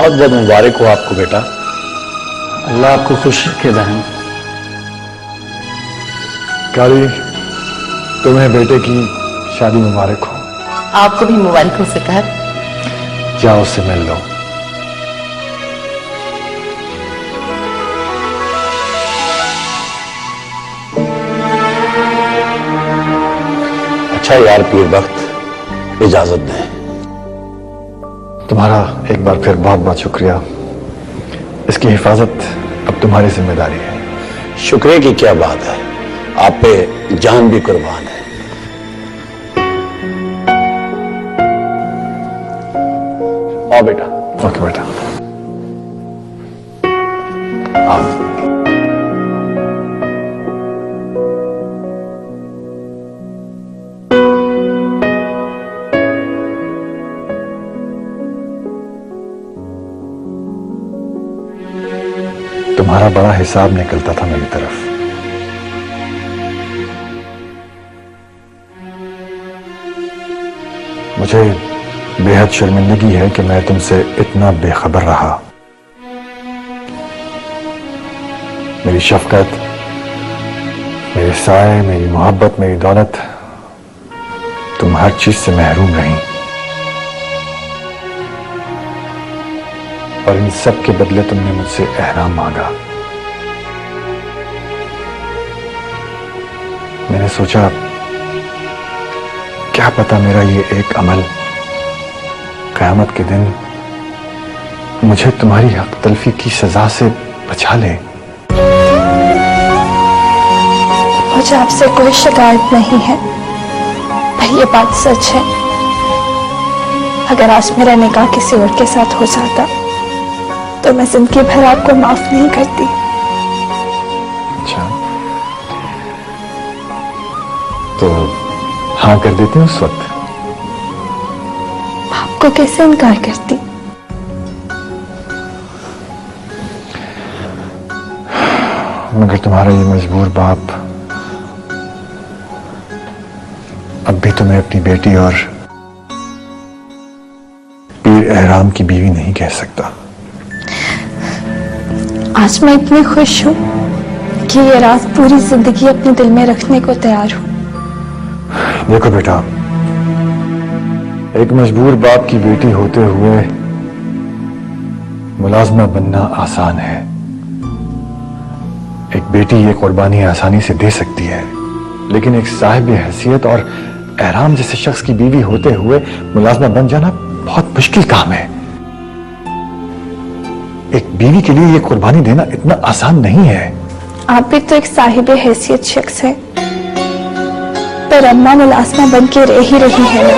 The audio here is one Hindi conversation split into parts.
बहुत बहुत मुबारक हो आपको बेटा। अल्लाह आपको खुश रखे बहन। कारी, तुम्हें बेटे की शादी मुबारक हो। आपको भी मुबारक हो सरकार। जाओ उससे मिल लो। अच्छा यार पीर वक्त, इजाजत दें। तुम्हारा एक बार फिर बहुत बहुत शुक्रिया। इसकी हिफाजत अब तुम्हारी जिम्मेदारी है। शुक्रिया की क्या बात है, आप पे जान भी कुर्बान है। आओ बेटा। ओके बेटा, आओ। तुम्हारा बड़ा हिसाब निकलता था मेरी तरफ। मुझे बेहद शर्मिंदगी है कि मैं तुमसे इतना बेखबर रहा। मेरी शफकत, मेरे साए, मेरी मोहब्बत, मेरी दौलत, तुम हर चीज से महरूम रही। और इन सब के बदले तुमने मुझसे एहराम मांगा। मैंने सोचा क्या पता मेरा ये एक अमल क़यामत के दिन मुझे तुम्हारी हक तलफी की सजा से बचा ले। मुझे आपसे कोई शिकायत नहीं है, पर यह बात सच है, अगर आज मेरा निकाह किसी और के साथ हो जाता तो मैं जिंदगी भर आपको माफ नहीं करती। अच्छा, तो हाँ कर देती हूँ उस वक्त? आपको कैसे इनकार करती? मगर तुम्हारा ये मजबूर बाप अब भी तुम्हें अपनी बेटी और पीर एहराम की बीवी नहीं कह सकता। आज मैं इतनी खुश हूं कि ये रात पूरी जिंदगी अपने दिल में रखने को तैयार हूं। देखो बेटा, एक मजबूर बाप की बेटी होते हुए मुलाजमा बनना आसान है। एक बेटी ये कुर्बानी आसानी से दे सकती है, लेकिन एक साहिब हैसियत और एहराम जैसे शख्स की बीवी होते हुए मुलाजमा बन जाना बहुत मुश्किल काम है। एक बीवी के लिए ये कुर्बानी देना इतना आसान नहीं है। आप भी तो एक साहिब हैसियत शख्स है, पर अम्मा मुलाजमा बन के रह ही रही है ना।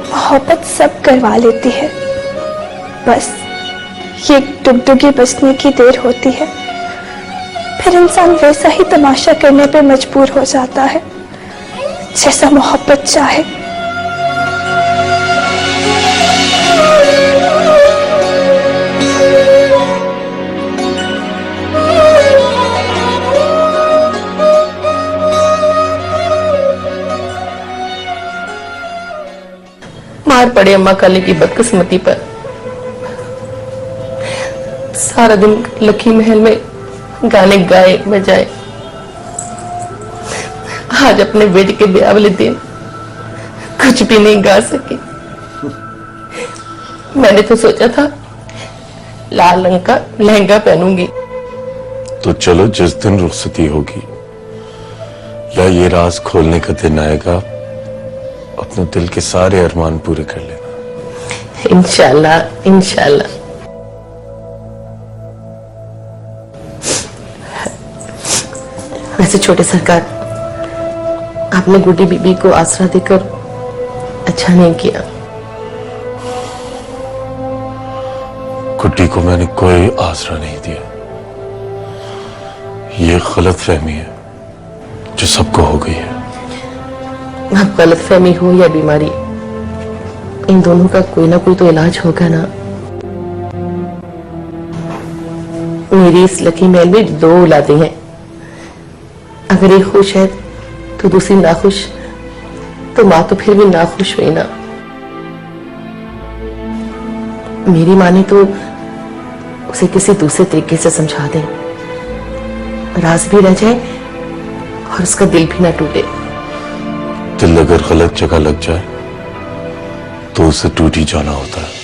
मोहब्बत सब करवा लेती है, बस ये डुगडुगी बचने की देर होती है, फिर इंसान वैसा ही तमाशा करने पे मजबूर हो जाता है जैसा मोहब्बत चाहे। मार पड़े अम्मा काली की बदकिस्मती पर। सारा दिन लकी महल में गाने गाए बजाए, आज अपने बेटे के ब्याह वाले दिन कुछ भी नहीं गा सकी। मैंने तो सोचा था लाल रंग का लहंगा पहनूंगी। तो चलो जिस दिन रुखसती होगी या ये राज खोलने का दिन आएगा, अपने दिल के सारे अरमान पूरे कर लेना। इंशाल्लाह इंशाल्लाह। वैसे छोटे सरकार, आपने गुड्डी बीबी को आसरा देकर अच्छा नहीं किया। गुड्डी को मैंने कोई आसरा नहीं दिया। ये गलत फहमी है जो सबको हो गई है। अब गलत फहमी हो या बीमारी, इन दोनों का कोई ना कोई तो इलाज होगा ना। मेरी इस लकी महल में 2 औलादें हैं, अगर एक खुश है तो दूसरी नाखुश, तो माँ तो फिर भी नाखुश हुई ना। मेरी माने तो उसे किसी दूसरे तरीके से समझा दें, राज भी रह जाए और उसका दिल भी ना टूटे। दिल अगर गलत जगह लग जाए तो उसे टूट ही जाना होता है।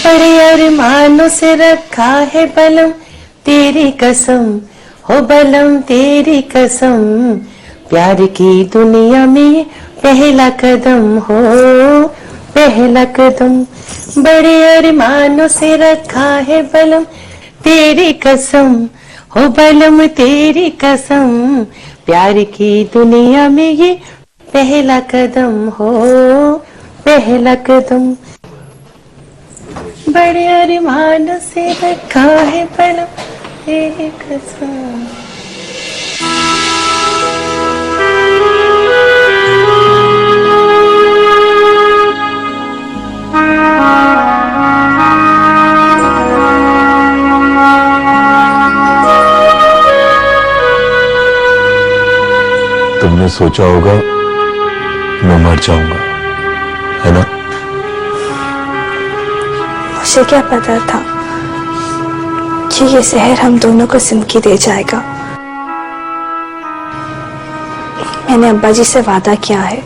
बड़े अरमानों से रखा है बलम तेरी कसम, हो बलम तेरी कसम, प्यार की दुनिया में पहला कदम हो पहला कदम। बड़े अरमानों से रखा है बलम तेरी कसम, हो बलम तेरी कसम, प्यार की दुनिया में ये पहला कदम हो पहला कदम। बड़े अरमान से रखा है बलम तेरी कसम। तुमने सोचा होगा मैं मर जाऊंगा, है ना? मुझे क्या पता था कि ये जहर हम दोनों को जिंदगी दे जाएगा। मैंने अब्बा जी से वादा किया है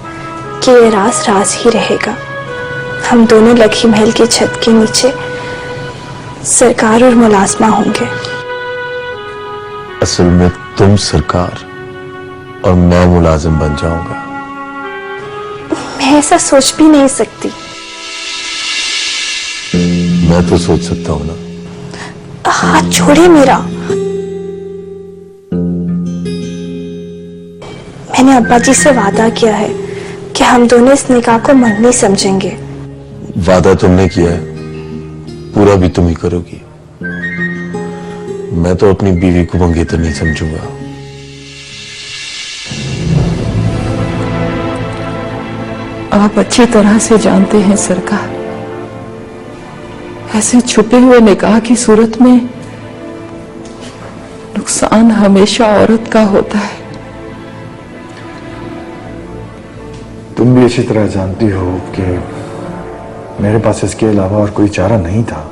कि ये राज राज ही रहेगा। हम दोनों लखी महल की छत के नीचे सरकार और मुलाजमा होंगे। असल में तुम सरकार और मैं मुलाजिम बन जाऊंगा। मैं ऐसा सोच भी नहीं सकती। मैं तो सोच सकता हूं ना। हाथ छोड़े मेरा। मैंने अब्बा जी से वादा किया है कि हम दोनों इस निकाह को मंगनी समझेंगे। वादा तुमने किया है, पूरा भी तुम ही करोगी। मैं तो अपनी बीवी को मंगेतर नहीं समझूंगा। आप अच्छी तरह से जानते हैं सरकार, ऐसे छुपे हुए निकाह की सूरत में नुकसान हमेशा औरत का होता है। तुम भी अच्छी तरह जानती हो कि मेरे पास इसके अलावा और कोई चारा नहीं था।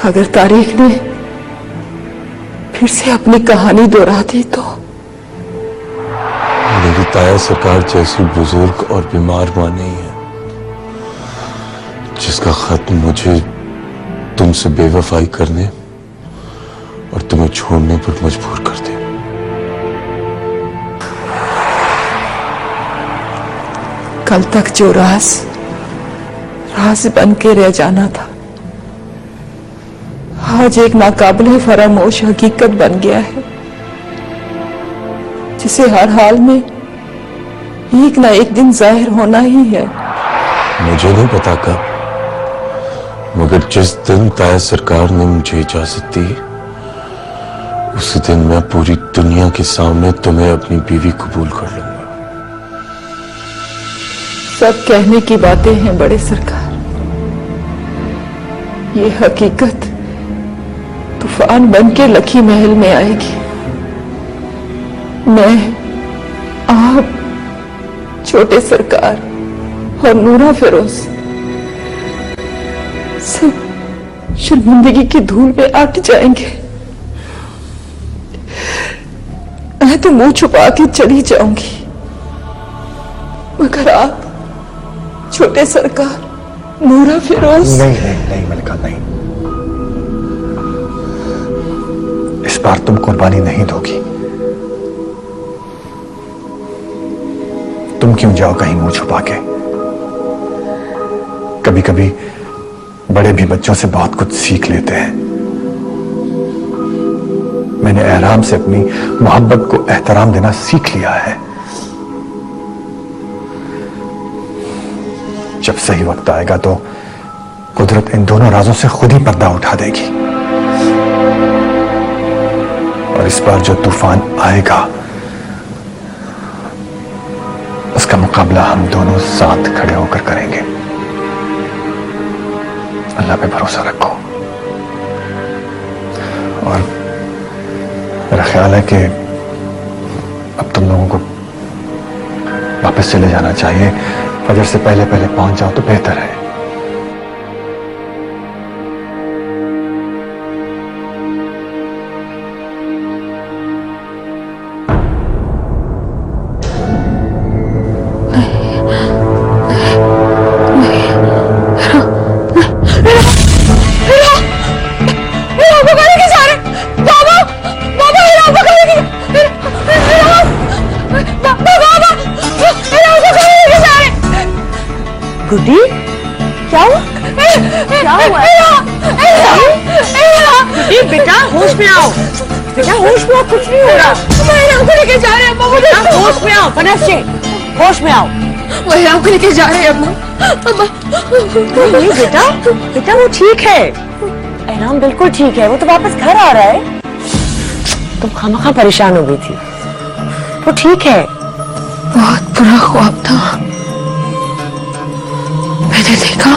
अगर तारीख ने फिर से अपनी कहानी दोहरा दी तो मेरी ताया सरकार जैसी बुजुर्ग और बीमार मां नहीं है जिसका खत मुझे तुमसे बेवफाई करने और तुम्हें छोड़ने पर मजबूर कर दे। कल तक जो राज राज बन के रह जाना था, आज एक नाकाबिले फरामोश हकीकत बन गया है, जिसे हर हाल में एक ना एक दिन जाहिर होना ही है। मुझे नहीं पता कब, मगर जिस दिन ताया सरकार ने मुझे इजाजत दी, उसी दिन मैं पूरी दुनिया के सामने तुम्हें अपनी बीवी कबूल कर लूंगा। सब कहने की बातें हैं बड़े सरकार, ये हकीकत तूफान बन के लखी महल में आएगी। मैं, आप, छोटे सरकार और नूरा फिरोज सब शर्मिंदगी की धूल में आट जाएंगे। मैं तो मुंह छुपा के चली जाऊंगी, मगर आप, छोटे सरकार, नूरा फिरोज। नहीं नहीं नहीं मलिका, नहीं। इस बार तुम कुर्बानी नहीं दोगी। तुम क्यों जाओ कहीं मुंह छुपा के? कभी कभी बड़े भी बच्चों से बहुत कुछ सीख लेते हैं। मैंने एहराम से अपनी मोहब्बत को एहतराम देना सीख लिया है। जब सही वक्त आएगा तो कुदरत इन दोनों राजों से खुद ही पर्दा उठा देगी। और इस बार जो तूफान आएगा उसका मुकाबला हम दोनों साथ खड़े होकर करेंगे। अल्लाह पे भरोसा रखो। और मेरा ख्याल है कि अब तुम लोगों को वापस चले जाना चाहिए। फजर से पहले पहले पहुंच जाओ तो बेहतर है। गुड्डी, क्या हुआ? क्या हुआ? गुड्डी बेटा होश में आओ, बेटा होश में आओ, कुछ नहीं हो रहा। महिराम को लेके जा रहे हैं अम्मा, बेटा होश में आओ, बनस्से होश में आओ। महिराम को लेके जा रहे हैं अम्मा। नहीं बेटा, बेटा वो ठीक है, एहराम बिल्कुल ठीक है, वो तो वापस घर आ रहा है। तुम खामखा परेशान हो गई थी, वो ठीक है। बहुत बुरा ख्वाब था, मैंने देखा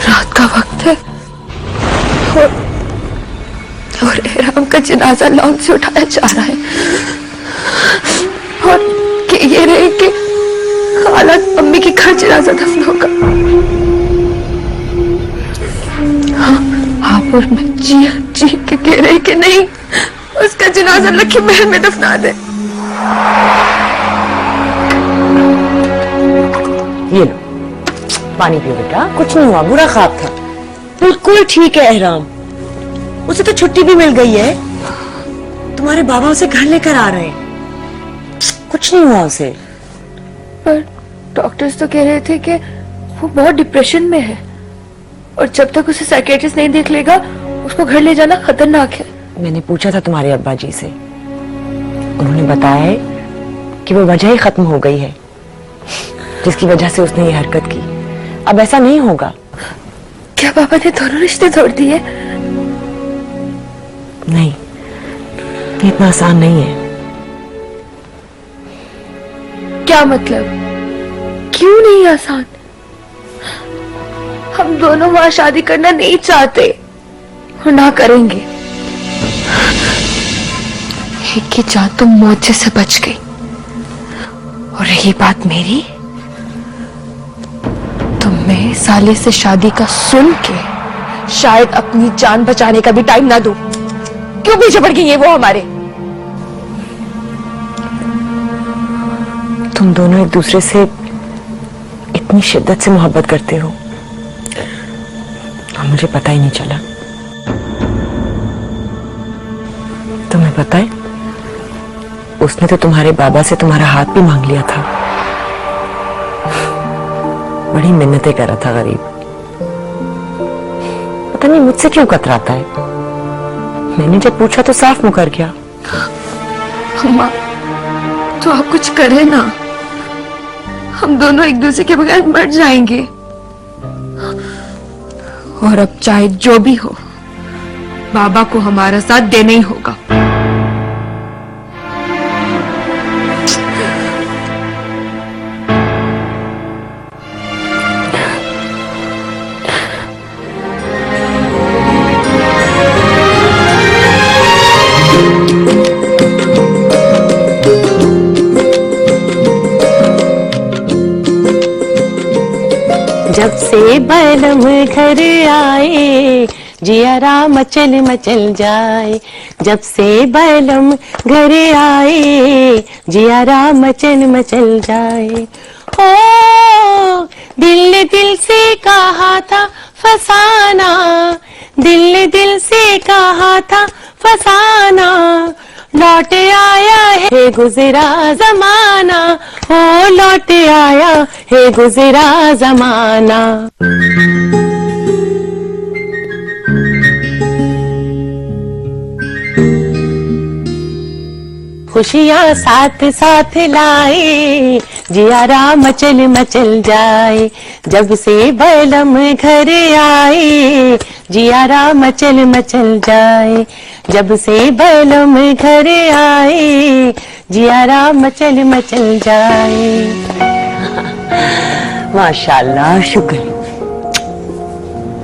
रात का वक्त है और एहराम का जनाजा लॉन से उठाया जा रहा है और ये रहे कि हालत मम्मी की घर जनाजा दफन होगा। हाँ, आप और मैं जी के कह रहे कि नहीं, उसका जनाजा लखी महल में दफना दे। ये लो पानी पियो बेटा, कुछ नहीं हुआ, बुरा ख्वाब था, बिल्कुल ठीक है एहराम। उसे तो छुट्टी भी मिल गई है, तुम्हारे बाबा उसे घर लेकर आ रहे हैं, कुछ नहीं हुआ उसे। पर डॉक्टर्स तो कह रहे थे कि वो बहुत डिप्रेशन में है और जब तक उसे साइकियाट्रिस्ट नहीं देख लेगा उसको घर ले जाना खतरनाक है। मैंने पूछा था तुम्हारे अब्बा जी से, उन्होंने बताया है कि वो वजह ही खत्म हो गई है जिसकी वजह से उसने ये हरकत की। अब ऐसा नहीं होगा। क्या पापा ने दोनों रिश्ते तोड़ दिए? नहीं, ये इतना आसान नहीं है। क्या मतलब? क्यों नहीं आसान? हम दोनों वहां शादी करना नहीं चाहते और ना करेंगे। एक की जान तो मौत से बच गई और रही बात मेरी, तो मैं साले से शादी का सुन के शायद अपनी जान बचाने का भी टाइम ना दूं। क्यों पीछे पड़ गई है वो हमारे? तुम दोनों एक दूसरे से इतनी शिद्दत से मोहब्बत करते हो और मुझे पता ही नहीं चला। तुम्हें पता है, उसने तो तुम्हारे बाबा से तुम्हारा हाथ भी मांग लिया था। बड़ी मिन्नतें कर रहा था गरीब, पता नहीं मुझसे क्यों कतराता है। मैंने जब पूछा तो साफ मुकर गया। अम्मा, तो आप कुछ करें ना, हम दोनों एक दूसरे के बगैर मर जाएंगे। और अब चाहे जो भी हो, बाबा को हमारा साथ देना ही होगा। जब से बैलम घर आए जियारा मचल मचल जाए। जब से बैलम घर आए जियारा मचल मचल जाए। ओ दिल ने दिल से कहा था फसाना, दिल ने दिल से कहा था फसाना, लौट आया है गुजरा जमाना, ओ लौट आया है गुजरा जमाना। खुशियाँ साथ साथ लाए जिया राम मचल मचल जाए। जब से बैलम घर आए जिया राम मचल मचल जाए। जब से बैलम घर आए जिया राम मचल मचल जाए। माशाल्लाह, शुक्र।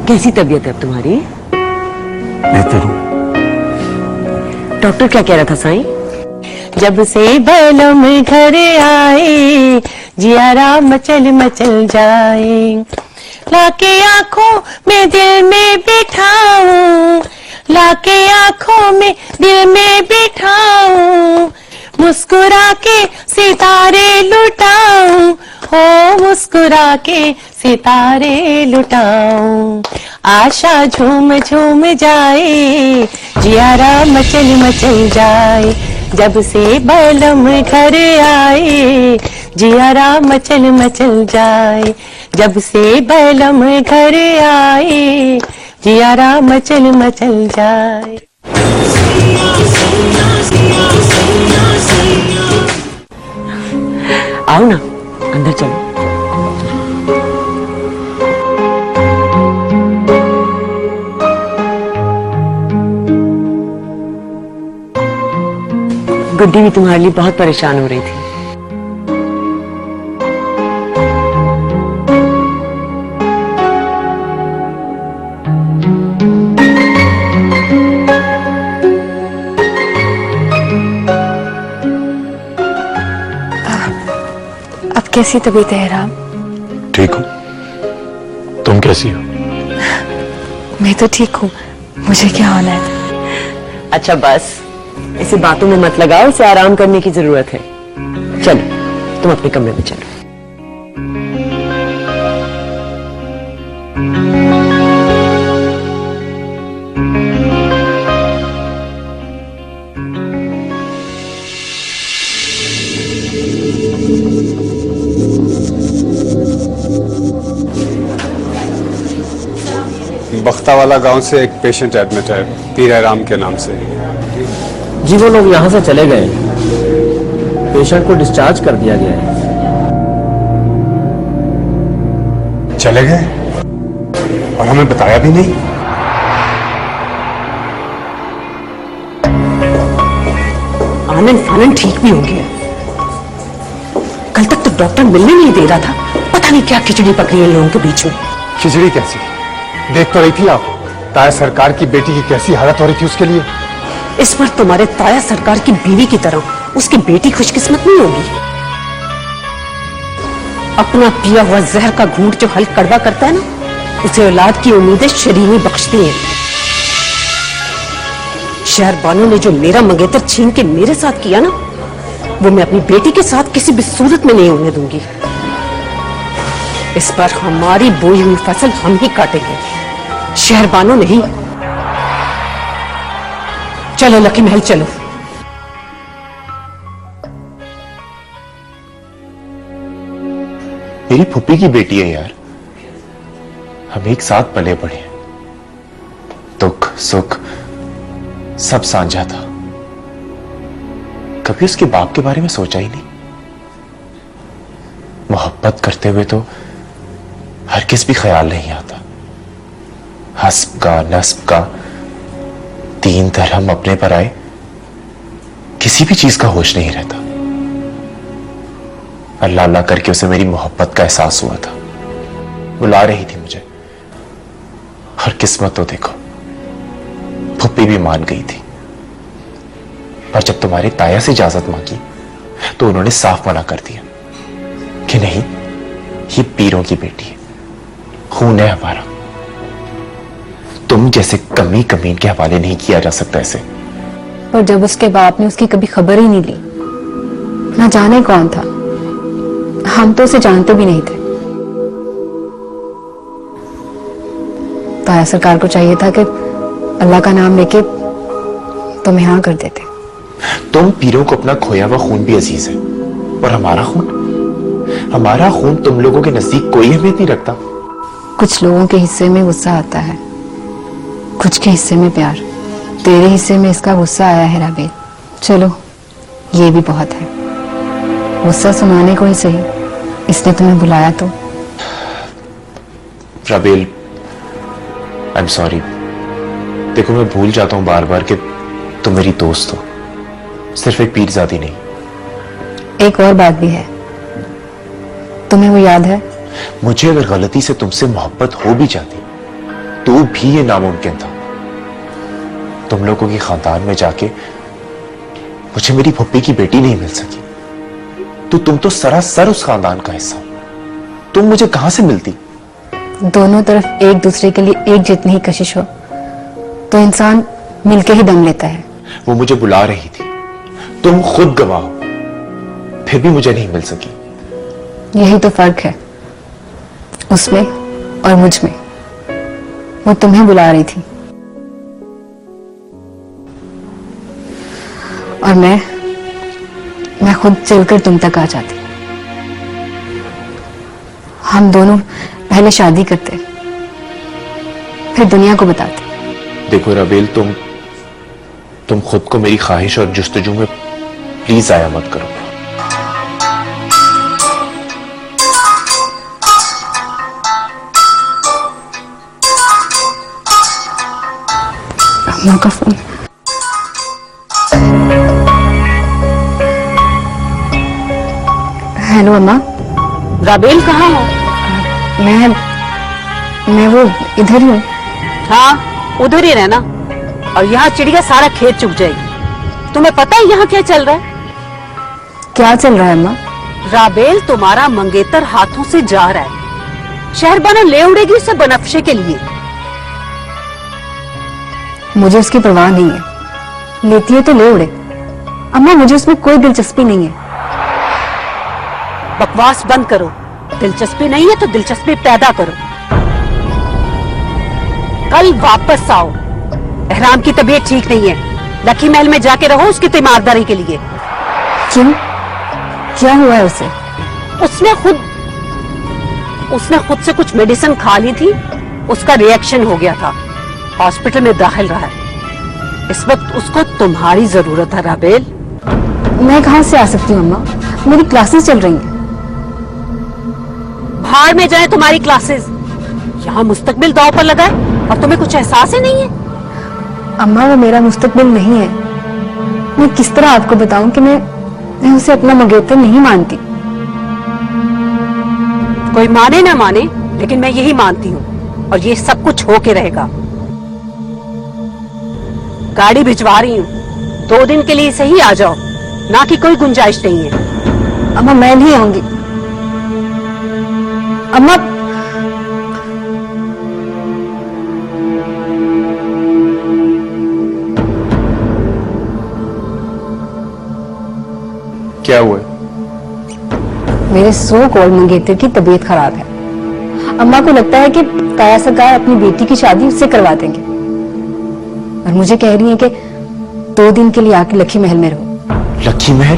कैसी तबीयत है अब तुम्हारी? बेहतर हूं। डॉक्टर क्या कह रहा था साईं? जब से बैलम घर आए जिया राम मचल मचल जाए। लाके आंखों में दिल में बिठाऊं, लाके आंखों में दिल में बिठाऊं, मुस्कुरा के सितारे लुटाऊं, हो मुस्कुरा के सितारे लुटाऊं। आशा झूम झूम जाए जिया राम मचल मचल जाए। जब से बैलम घर आए जिया राम मचल मचल जाए। जब से बैलम घर आए जिया राम मचल मचल जाए। आओ ना, अंदर चलो। गुड्डी भी तुम्हारे लिए बहुत परेशान हो रही थी। अब कैसी तबीयत है राम? ठीक हूं। तुम कैसी हो? मैं तो ठीक हूँ, मुझे क्या होना है? अच्छा बस, इसे बातों में मत लगाओ, इसे आराम करने की जरूरत है। चलो तुम अपने कमरे में चलो। बख्तावाला गांव से एक पेशेंट एडमिट है, पीर राम के नाम से। जी वो लोग यहाँ से चले गए, पेशेंट को डिस्चार्ज कर दिया गया है। चले गए और हमें बताया भी नहीं। आनंद फानंद ठीक भी हो गया। कल तक तो डॉक्टर मिलने नहीं दे रहा था, पता नहीं क्या खिचड़ी पकड़ी है लोगों के बीच में। खिचड़ी कैसी? देख तो रही थी आप, ताया सरकार की बेटी की कैसी हालत हो रही थी उसके लिए। इस बार तुम्हारे ताया सरकार की बीवी की तरह उसकी बेटी खुशकिस्मत नहीं होगी। अपना पिया हुआ जहर का घूंट जो हल कड़वा करता है ना, उसे औलाद की उम्मीदें शरीरी बख्शती हैं। शहर बानो ने जो मेरा मंगेतर छीन के मेरे साथ किया ना, वो मैं अपनी बेटी के साथ किसी भी सूरत में नहीं होने दूंगी। इस बार हमारी बोई हुई फसल हम ही काटेंगे, शहर बानो नहीं। चलो लकी महल चलो। मेरी फुप्पी की बेटी है यार, हम एक साथ पले पड़े हैं, दुख सुख सब साझा था। कभी उसके बाप के बारे में सोचा ही नहीं। मोहब्बत करते हुए तो हर किस भी ख्याल नहीं आता। हस्ब का नस्ब का तीन धर्म अपने पर आए, किसी भी चीज का होश नहीं रहता। अल्लाह अल्लाह करके उसे मेरी मोहब्बत का एहसास हुआ था, बुला रही थी मुझे। और किस्मत तो देखो, फुप्पी भी मान गई थी। पर जब तुम्हारे ताया से इजाजत मांगी तो उन्होंने साफ मना कर दिया कि नहीं, ये पीरों की बेटी है, खून है हमारा। तुम जैसे कमी कमीन के हवाले नहीं किया जा सकता ऐसे। पर जब उसके बाप ने उसकी कभी खबर ही नहीं ली, ना जाने कौन था, हम तो उसे जानते भी नहीं थे। ताया सरकार को चाहिए था कि अल्लाह का नाम लेके तुम्हें हाँ कर देते। तुम पीरों को अपना खोया हुआ खून भी अजीज है, और हमारा खून तुम लोगों के नजदीक कोई अहमियत नहीं रखता। कुछ लोगों के हिस्से में गुस्सा आता है, कुछ के हिस्से में प्यार। तेरे हिस्से में इसका गुस्सा आया है राबेल, चलो ये भी बहुत है। गुस्सा सुनाने को ही सही, इसने तुम्हें बुलाया तो? राबेल, आई एम सॉरी। देखो, मैं भूल जाता हूं बार बार कि तुम मेरी दोस्त हो, सिर्फ एक पीरजादी नहीं। एक और बात भी है, तुम्हें वो याद है? मुझे अगर गलती से तुमसे मोहब्बत हो भी जाती तो भी ये नामुमकिन था। तुम लोगों के खानदान में जाके मुझे मेरी फुप्पी की बेटी नहीं मिल सकी, तो तुम तो सरासर उस खानदान का हिस्सा हो। तुम मुझे कहां से मिलती? दोनों तरफ एक दूसरे के लिए एक जितनी ही कशिश हो तो इंसान मिलके ही दम लेता है। वो मुझे बुला रही थी, तुम खुद गवाह हो, फिर भी मुझे नहीं मिल सकी। यही तो फर्क है उसमें और मुझ में। वो तुम्हें बुला रही थी और मैं खुद चलकर तुम तक आ जाती। हम दोनों पहले शादी करते, फिर दुनिया को बताते। देखो राबेल, तुम खुद को मेरी ख्वाहिश और जुस्तजू में प्लीज आया मत करो। अम्मा का फोन। हेलो अम्मा। राबेल कहाँ है? मैं वो इधर ही हूँ। हाँ, उधर ही रहना, और यहाँ चिड़िया सारा खेत चुग जाएगी। तुम्हें पता है यहाँ क्या चल रहा है? क्या चल रहा है अम्मा? राबेल तुम्हारा मंगेतर हाथों से जा रहा है। शहरबाना ले उड़ेगी उसे बनफ्शे के लिए। मुझे उसकी परवाह नहीं है, लेती है तो ले उड़े। अम्मा, मुझे उसमें कोई दिलचस्पी नहीं है। बकवास बंद करो। दिलचस्पी नहीं है तो दिलचस्पी पैदा करो। कल वापस आओ। एहराम की तबीयत ठीक नहीं है, लकी महल में जाके रहो उसकी तीमारदारी के लिए। क्यों? क्या हुआ है उसे? उसने खुद से कुछ मेडिसिन खा ली थी, उसका रिएक्शन हो गया था, हॉस्पिटल में दाखिल रहा है। इस वक्त उसको तुम्हारी जरूरत है राबेल। मैं कहां से आ सकती हूँ अम्मा? मेरी क्लासेस चल रही हैं। भाड़ में जाए तुम्हारी क्लासेस। यहाँ मुस्तकबिल दांव पर लगा है और तुम्हें कुछ एहसास ही नहीं है। अम्मा, वो मेरा मुस्तकबिल नहीं है। मैं किस तरह आपको बताऊं कि मैं उसे अपना मंगेतर नहीं मानती। कोई माने ना माने, लेकिन मैं यही मानती हूँ, और ये सब कुछ होके रहेगा। गाड़ी भिजवा रही हूँ, 2 दिन के लिए सही आ जाओ, ना कि कोई गुंजाइश नहीं है। अम्मा, मैं नहीं आऊंगी। अम्मा, क्या हुआ? मेरे सो कॉल्ड मंगेतर की तबीयत खराब है। अम्मा को लगता है कि ताया सरकार अपनी बेटी की शादी उससे करवा देंगे, और मुझे कह रही है कि 2 दिन के लिए आके लकी महल में रहो। Lucky Mahal?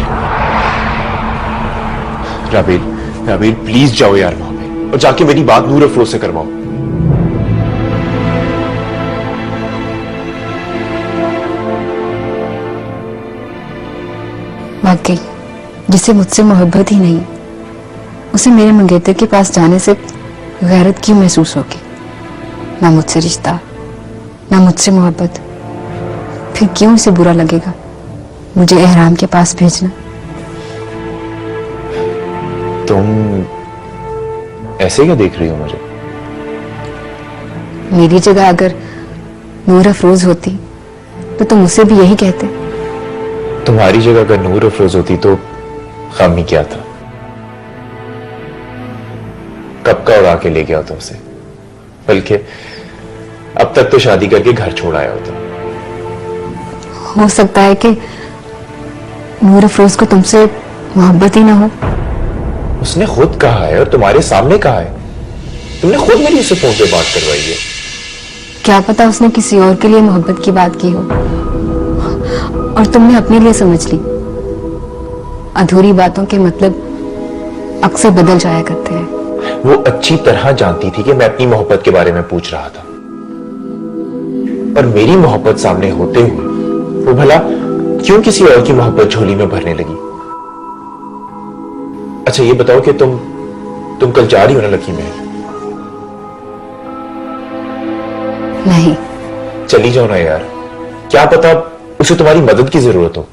राबेल प्लीज जाओ यार वहां पे, और जाके मेरी बात नूर अफरोज से करवाओ। वाकई जिसे मुझसे मोहब्बत ही नहीं, उसे मेरे मंगेतर के पास जाने से गैरत क्यों महसूस होगी? ना मुझसे रिश्ता, ना मुझसे मोहब्बत, फिर क्यों उसे बुरा लगेगा मुझे एहराम के पास भेजना? तुम ऐसे क्या देख रही हो मुझे? मेरी जगह अगर नूर अफरोज होती तो तुम उसे भी यही कहते। तुम्हारी जगह अगर नूर अफरोज होती तो खामी क्या था? कब का उड़ा के ले गया तुमसे, बल्कि अब तक तो शादी करके घर छोड़ आया होता। हो सकता है कि नूर अफरोज को तुमसे मोहब्बत ही ना हो। उसने खुद कहा है और तुम्हारे सामने कहा है। तुमने खुद मेरी उससे फोन पे बात करवाई है। क्या पता उसने किसी और के लिए मोहब्बत की बात की हो और तुमने अपने लिए समझ ली। अधूरी बातों के मतलब अक्सर बदल जाया करते हैं। वो अच्छी तरह जानती थी कि मैं अपनी मोहब्बत के बारे में पूछ रहा था, और मेरी मोहब्बत सामने होते हुए वो भला क्यों किसी और की मोहब्बत झोली में भरने लगी? अच्छा ये बताओ कि तुम तुम कल जा रही हो ना लकी में? नहीं। चली जाओ ना यार, क्या पता उसे तुम्हारी मदद की जरूरत हो।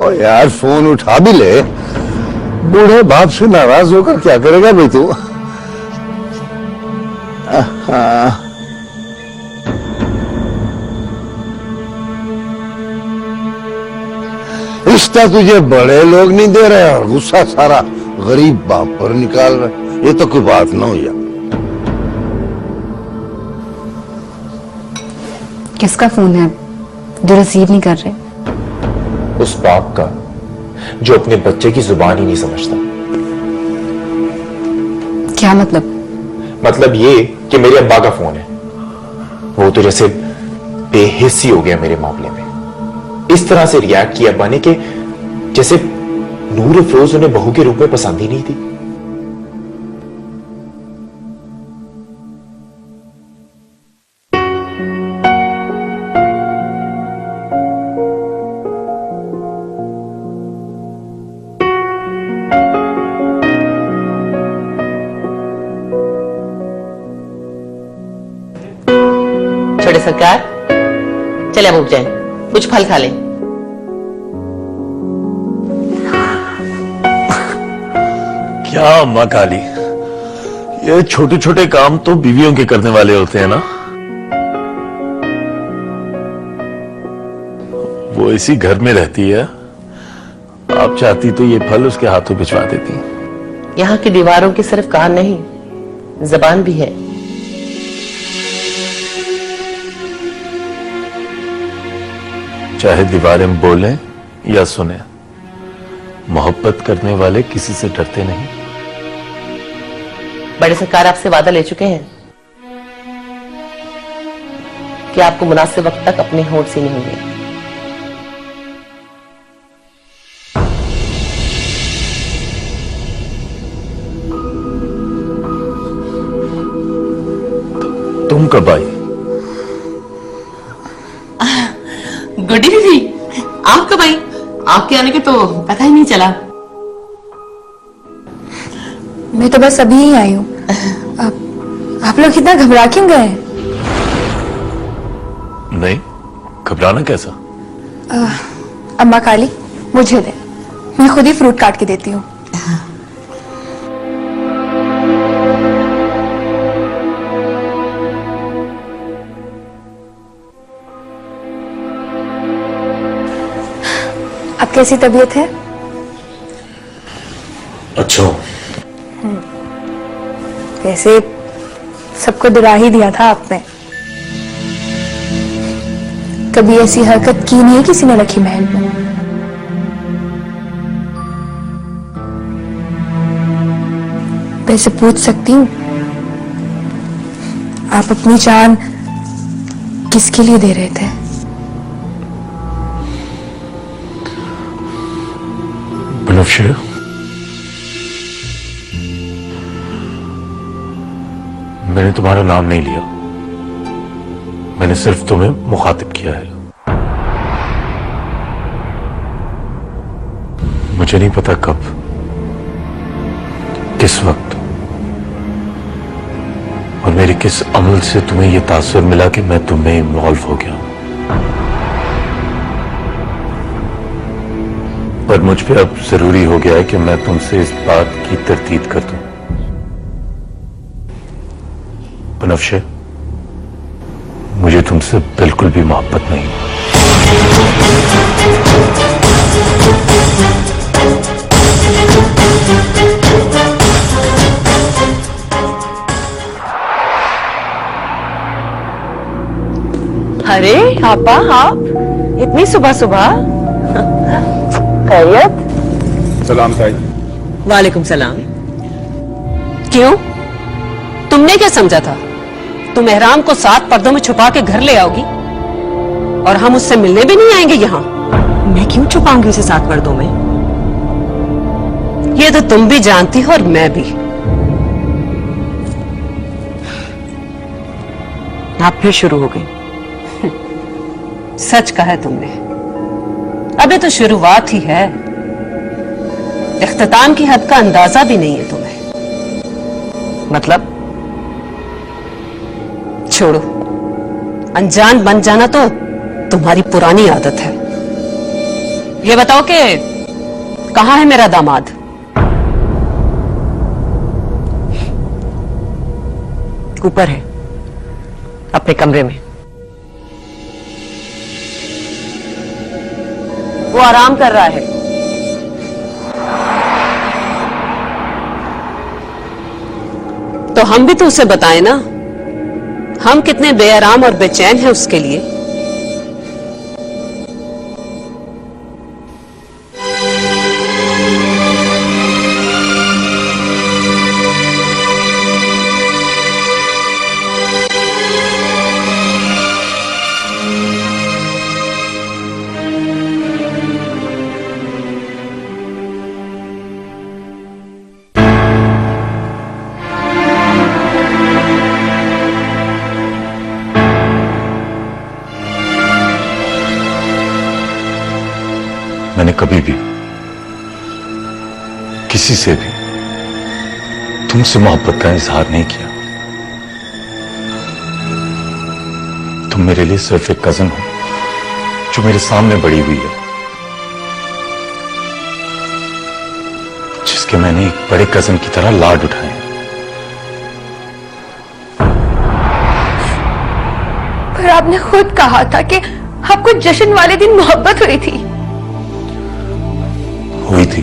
और यार फोन उठा भी ले, बूढ़े बाप से नाराज होकर क्या करेगा भाई तू? रिश्ता तुझे बड़े लोग नहीं दे रहे और गुस्सा सारा गरीब बाप पर निकाल रहे, ये तो कोई बात ना हो यार। किसका फोन है जो रिसीव नहीं कर रहे? उस बाप का जो अपने बच्चे की जुबान ही नहीं समझता। क्या मतलब? मतलब ये कि मेरे अब्बा का फोन है, वो तो जैसे बेहिस्सी हो गया मेरे मामले में। इस तरह से रिएक्ट किया अब्बा ने कि जैसे नूर अफरोज उन्हें बहू के रूप में पसंद ही नहीं थी। छोटे सरकार, चले अब उठ जाए, कुछ फल खा लें। क्या अम्मा काली, ये छोटे छोटे काम तो बीवियों के करने वाले होते हैं ना। वो इसी घर में रहती है, आप चाहती तो ये फल उसके हाथों भिजवा देती। यहाँ की दीवारों की सिर्फ कान नहीं, जबान भी है। चाहे दीवारें बोलें या सुने, मोहब्बत करने वाले किसी से डरते नहीं। बड़े सरकार आपसे वादा ले चुके हैं कि आपको मुनासिब वक्त तक अपने होंठ सीने होंगे। तुम कब आई? गुड्डी दीदी, आप कब आई? आपके आने के तो पता ही नहीं चला। मैं तो बस अभी ही आई हूँ। आप लोग इतना घबरा क्यों गए? नहीं, घबराना कैसा? अम्मा काली, मुझे दे, मैं खुद ही फ्रूट काट के देती हूँ। अब कैसी तबीयत है? अच्छा। वैसे सबको डरा ही दिया था आपने। कभी ऐसी हरकत की नहीं है किसी ने लकी महल में। वैसे पूछ सकती हूँ, आप अपनी जान किसके लिए दे रहे थे? बनफ्शे, मैंने तुम्हारा नाम नहीं लिया, मैंने सिर्फ तुम्हें मुखातिब किया है। मुझे नहीं पता कब, किस वक्त और मेरे किस अमल से तुम्हें यह तासुर मिला कि मैं तुम्हें इन्वॉल्व हो गया। पर मुझ पे अब जरूरी हो गया है कि मैं तुमसे इस बात की तरदीद कर दूं। बनफ्शे, मुझे तुमसे बिल्कुल भी मोहब्बत नहीं। अरे आपा, आप इतनी सुबह सुबह? खैरियत? सलाम ताई। वालेकुम सलाम। क्यों, तुमने क्या समझा था तुम एहराम को 7 पर्दों में छुपा के घर ले आओगी और हम उससे मिलने भी नहीं आएंगे यहाँ? मैं क्यों छुपाऊंगी उसे 7 पर्दों में? ये तो तुम भी जानती हो और मैं भी। आप फिर शुरू हो गई। सच कहा है तुमने, अभी तो शुरुआत ही है। इख्तिताम की हद का अंदाजा भी नहीं है तुम्हें। मतलब छोड़ो, अनजान बन जाना तो तुम्हारी पुरानी आदत है। ये बताओ कि कहां है मेरा दामाद? ऊपर है, अपने कमरे में। वो आराम कर रहा है। तो हम भी तो उसे बताएं ना, हम कितने बेआराम और बेचैन हैं उसके लिए। मैंने कभी भी किसी से भी तुमसे मोहब्बत का इजहार नहीं किया। तुम मेरे लिए सिर्फ एक कजन हो जो मेरे सामने बड़ी हुई है, जिसके मैंने एक बड़े कजन की तरह लाड उठाए। पर आपने खुद कहा था कि आपको जश्न वाले दिन मोहब्बत हुई थी। हुई थी,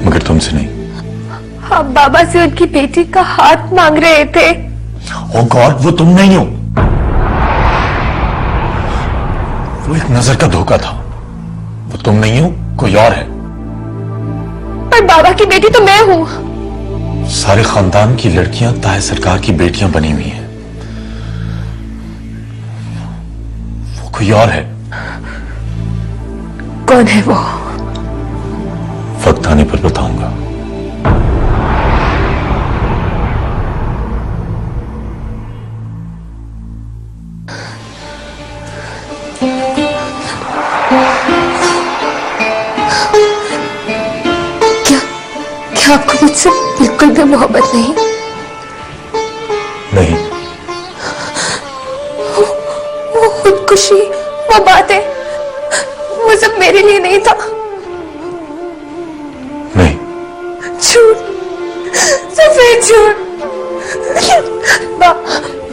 मगर तुमसे नहीं। आप बाबा से उनकी बेटी का हाथ मांग रहे थे। ओ गॉड, वो तुम नहीं हो। वो एक नजर का धोखा था। वो तुम नहीं हो, कोई और है। पर बाबा की बेटी तो मैं हूं। सारे खानदान की लड़कियां ताहे सरकार की बेटियां बनी हुई हैं। वो कोई और है। कौन है वो? वक्त आने पर बताऊंगा। क्या आपको मुझसे बिल्कुल भी मोहब्बत नहीं? नहीं। वो खुदकुशी, वो बातें, वो सब मेरे लिए नहीं था। नहीं। झूठ, सफेद झूठ।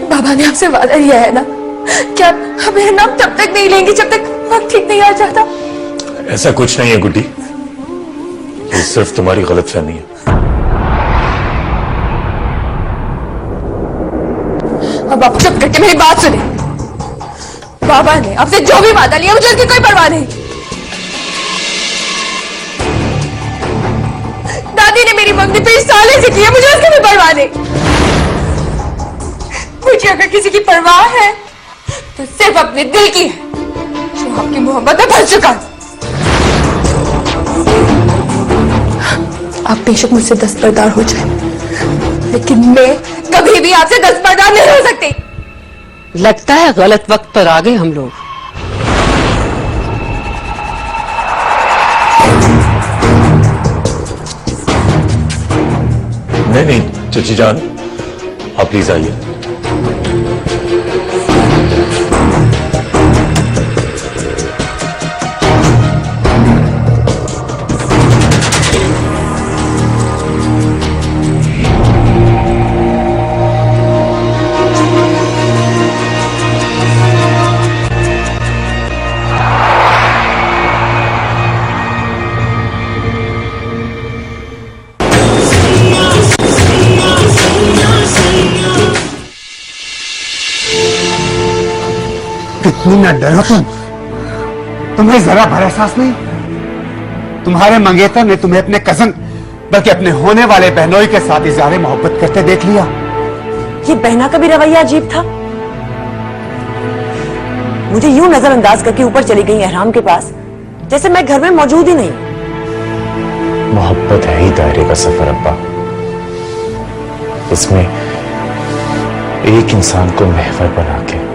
बाबा ने आपसे वादा किया है ना कि आप मेरा नाम तब तक नहीं लेंगे जब तक वक्त ठीक नहीं आ जाता। ऐसा कुछ नहीं है गुड्डी, ये सिर्फ तुम्हारी गलतफहमी है। अब आप चुप करके मेरी बात सुने। बाबा ने आपसे जो भी वादा लिया मुझे उसकी कोई परवाह नहीं। दादी ने मेरी मंगनी पे साले से किया, मुझे उसकी भी परवाह नहीं। मुझे अगर किसी की परवाह है तो सिर्फ अपने दिल की है, जो आपकी मोहब्बत में फंस चुका है। आप बेशक मुझसे दस्तबरदार हो जाए, लेकिन मैं कभी भी आपसे दस्तबरदार नहीं हो सकती। लगता है गलत वक्त पर आ गए हम लोग। नहीं, चाची जान, आप प्लीज आइए। कितनी न डरो तुम्हें जरा भर एहसास नहीं? तुम्हारे मंगेतर ने तुम्हें अपने कजन बल्कि अपने होने वाले बहनोई के साथ इज़हार मोहब्बत करते देख लिया। ये बहना का भी रवैया अजीब था। मुझे यूं नजरअंदाज करके ऊपर चली गई एहराम के पास, जैसे मैं घर में मौजूद ही नहीं। मोहब्बत है ही दायरे का सफर अब्बा। इसमें एक इंसान को महवर बना के